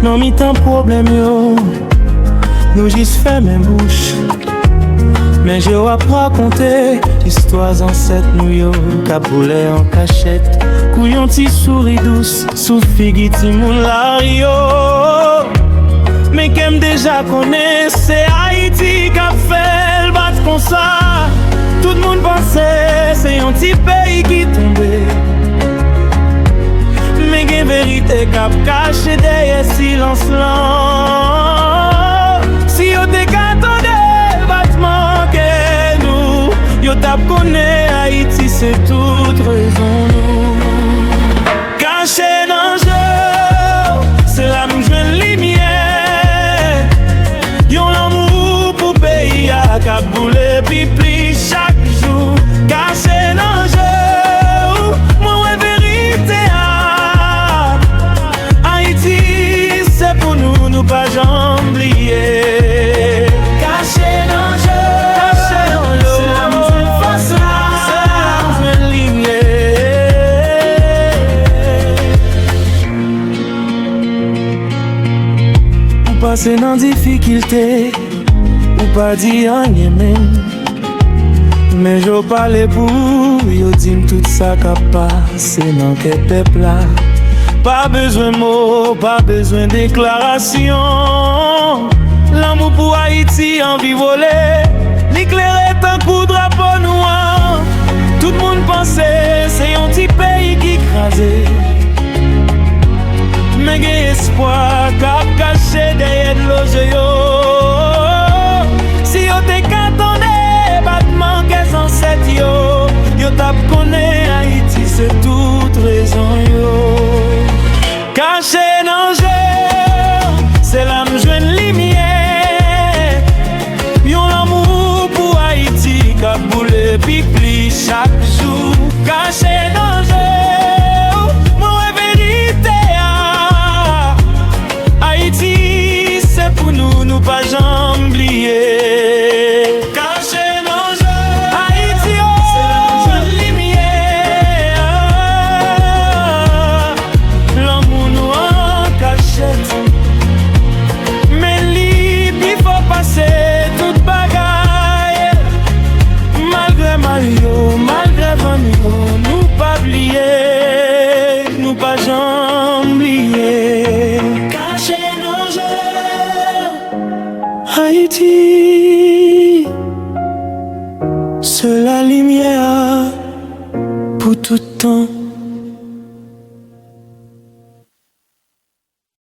Non mi tan problème yo, nous juste fermé bouche. Mais je vais raconter histoires ancêtres nous yo, caboulé en cachette, couillon ti souris douce, sous figue ti moulario. Mais qu'aime déjà connaît, c'est Haïti qui a fait le bat comme ça. Tout le monde pensait c'est un petit pays qui tombait. Mais qu'il y a vérité qui a caché derrière silence là. Si yo te qu'attendait, battement que nous, yo t'a connaît Haïti, c'est toute raison nous. Caché dans jeu, c'est là nous jouons lumière. Yon l'amour pour pays à Kaboulé, pipli chaque jour. Caché dans jeu, moi vérité à Haïti, c'est pour nous, nous pas jamais oublier. Caché dans jeu, caché dans l'eau, c'est la musique face là, c'est la musique lignée. Ou passer dans difficulté, ou pas dire rien même. Mais je parle pour yo dis tout ça qu'a passé dans quel peuple là. Pas besoin de mots, pas besoin de déclaration. L'amour pour Haïti en vie volée, l'éclairé un coup de drapeau noir. Tout le monde pensait c'est un petit pays qui crasé. Mais j'ai espoir qu'a caché derrière l'eau yo. Si yo te qu'attendait, battement qu'est ancêtre yo. Yo t'a connaît Haïti, c'est toute raison yo. Caché dans jeu, c'est là nous jouons lumière. Yon l'amour pour Haïti, Kaboulé, pipli chaque jour. Caché dans jeu, moi vérité à Haïti, c'est pour nous, nous pas jamais oublier. Caché dans jeu, Haïti, oh, c'est là nous jouons lumière. L'amour nous en cachette. Mais libre, il faut passer toute bagaille. Malgré Mario, malgré Vanio, nous pas oublier, nous pas jamais oublier. Caché dans jeu, Haïti.